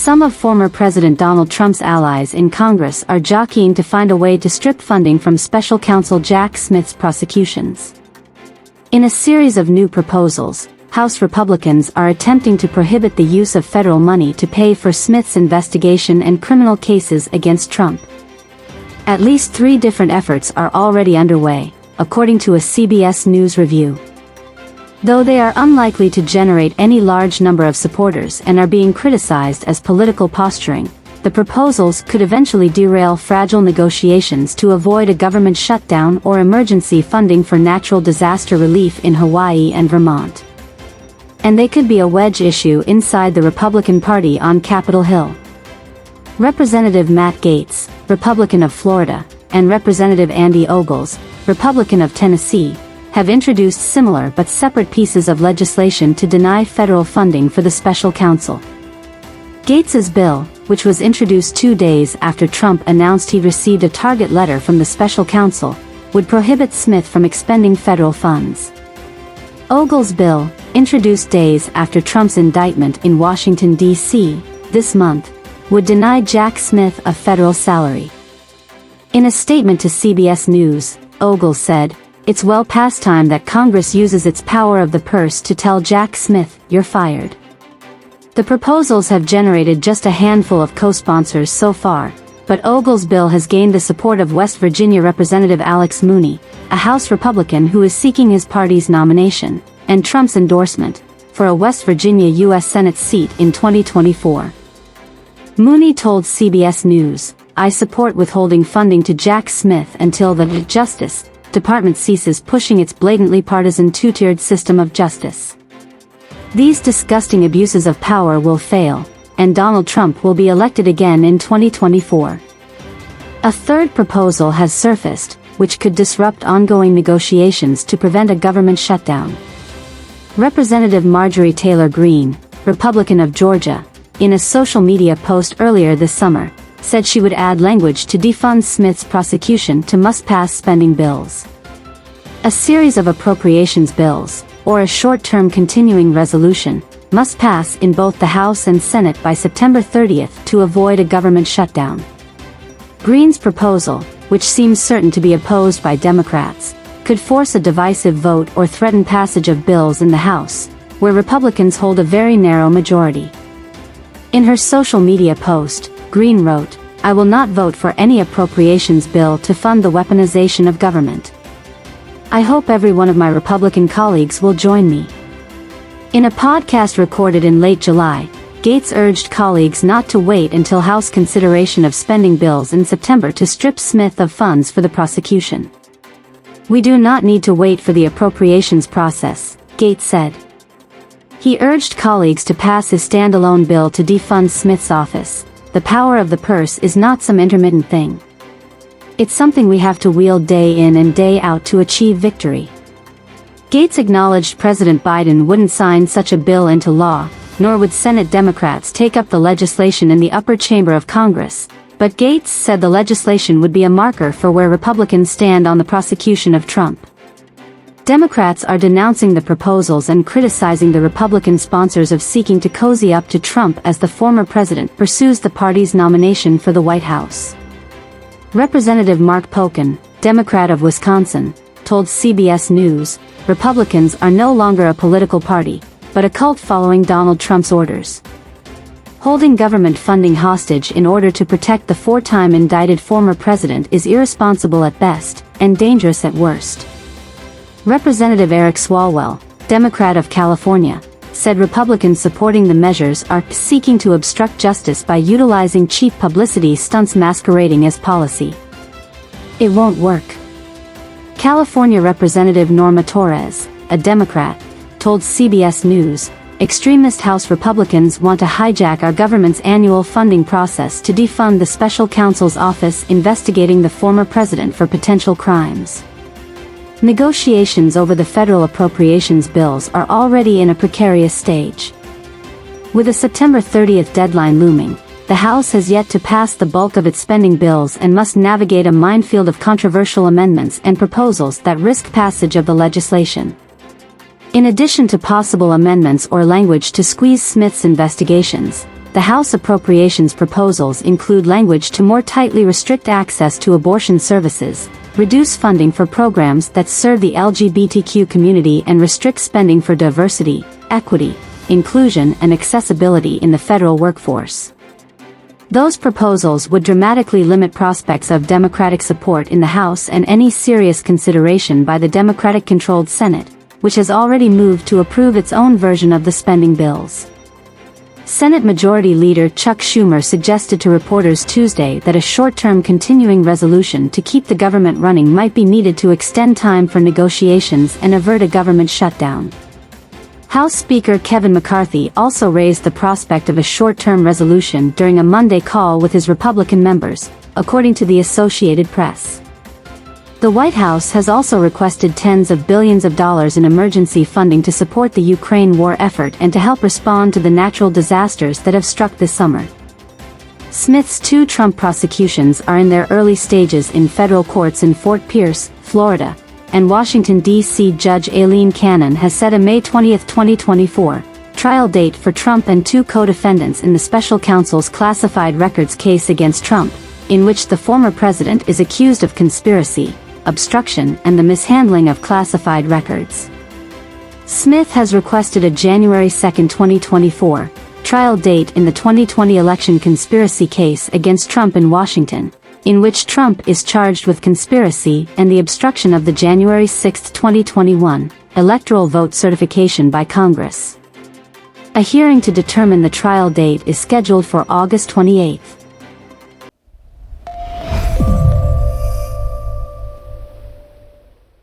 Some of former President Donald Trump's allies in Congress are jockeying to find a way to strip funding from special counsel Jack Smith's prosecutions. In a series of new proposals, House Republicans are attempting to prohibit the use of federal money to pay for Smith's investigation and criminal cases against Trump. At least 3 different efforts are already underway, according to a CBS News review. Though they are unlikely to generate any large number of supporters and are being criticized as political posturing, the proposals could eventually derail fragile negotiations to avoid a government shutdown or emergency funding for natural disaster relief in Hawaii and Vermont. And they could be a wedge issue inside the Republican Party on Capitol Hill. Representative Matt Gaetz, Republican of Florida, and Representative Andy Ogles, Republican of Tennessee, have introduced similar but separate pieces of legislation to deny federal funding for the special counsel. Gaetz's bill, which was introduced 2 days after Trump announced he received a target letter from the special counsel, would prohibit Smith from expending federal funds. Ogles' bill, introduced days after Trump's indictment in Washington, D.C., this month, would deny Jack Smith a federal salary. In a statement to CBS News, Ogles said, "It's well past time that Congress uses its power of the purse to tell Jack Smith, you're fired." The proposals have generated just a handful of co-sponsors so far, but Ogles' bill has gained the support of West Virginia Representative Alex Mooney, a House Republican who is seeking his party's nomination, and Trump's endorsement, for a West Virginia U.S. Senate seat in 2024. Mooney told CBS News, "I support withholding funding to Jack Smith until the Justice Department ceases pushing its blatantly partisan two-tiered system of justice. These disgusting abuses of power will fail, and Donald Trump will be elected again in 2024. A third proposal has surfaced, which could disrupt ongoing negotiations to prevent a government shutdown. Representative Marjorie Taylor Greene, Republican of Georgia, in a social media post earlier this summer, said she would add language to defund Smith's prosecution to must-pass spending bills. A series of appropriations bills, or a short-term continuing resolution, must pass in both the House and Senate by September 30th to avoid a government shutdown. Greene's proposal, which seems certain to be opposed by Democrats, could force a divisive vote or threaten passage of bills in the House, where Republicans hold a very narrow majority. In her social media post, Greene wrote, "I will not vote for any appropriations bill to fund the weaponization of government. I hope every one of my Republican colleagues will join me." In a podcast recorded in late July, Gaetz urged colleagues not to wait until House consideration of spending bills in September to strip Smith of funds for the prosecution. "We do not need to wait for the appropriations process," Gaetz said. He urged colleagues to pass his standalone bill to defund Smith's office. "The power of the purse is not some intermittent thing. It's something we have to wield day in and day out to achieve victory." Gaetz acknowledged President Biden wouldn't sign such a bill into law, nor would Senate Democrats take up the legislation in the upper chamber of Congress, but Gaetz said the legislation would be a marker for where Republicans stand on the prosecution of Trump. Democrats are denouncing the proposals and criticizing the Republican sponsors of seeking to cozy up to Trump as the former president pursues the party's nomination for the White House. Representative Mark Pocan, Democrat of Wisconsin, told CBS News, "Republicans are no longer a political party, but a cult following Donald Trump's orders. Holding government funding hostage in order to protect the 4-time indicted former president is irresponsible at best, and dangerous at worst." Representative Eric Swalwell, Democrat of California, said Republicans supporting the measures are seeking to obstruct justice by utilizing cheap publicity stunts masquerading as policy. It won't work. California Representative Norma Torres, a Democrat, told CBS News, "Extremist House Republicans want to hijack our government's annual funding process to defund the special counsel's office investigating the former president for potential crimes." Negotiations over the federal appropriations bills are already in a precarious stage. With a September 30th deadline looming, the House has yet to pass the bulk of its spending bills and must navigate a minefield of controversial amendments and proposals that risk passage of the legislation. In addition to possible amendments or language to squeeze Smith's investigations, The House appropriations proposals include language to more tightly restrict access to abortion services, reduce funding for programs that serve the LGBTQ community, and restrict spending for diversity, equity, inclusion, and accessibility in the federal workforce. Those proposals would dramatically limit prospects of Democratic support in the House and any serious consideration by the Democratic-controlled Senate, which has already moved to approve its own version of the spending bills. Senate Majority Leader Chuck Schumer suggested to reporters Tuesday that a short-term continuing resolution to keep the government running might be needed to extend time for negotiations and avert a government shutdown. House Speaker Kevin McCarthy also raised the prospect of a short-term resolution during a Monday call with his Republican members, according to the Associated Press. The White House has also requested tens of billions of dollars in emergency funding to support the Ukraine war effort and to help respond to the natural disasters that have struck this summer. Smith's 2 Trump prosecutions are in their early stages in federal courts in Fort Pierce, Florida, and Washington, D.C. Judge Aileen Cannon has set a May 20, 2024, trial date for Trump and 2 co-defendants in the special counsel's classified records case against Trump, in which the former president is accused of conspiracy, obstruction, and the mishandling of classified records. Smith has requested a January 2, 2024, trial date in the 2020 election conspiracy case against Trump in Washington, in which Trump is charged with conspiracy and the obstruction of the January 6, 2021, electoral vote certification by Congress. A hearing to determine the trial date is scheduled for August 28.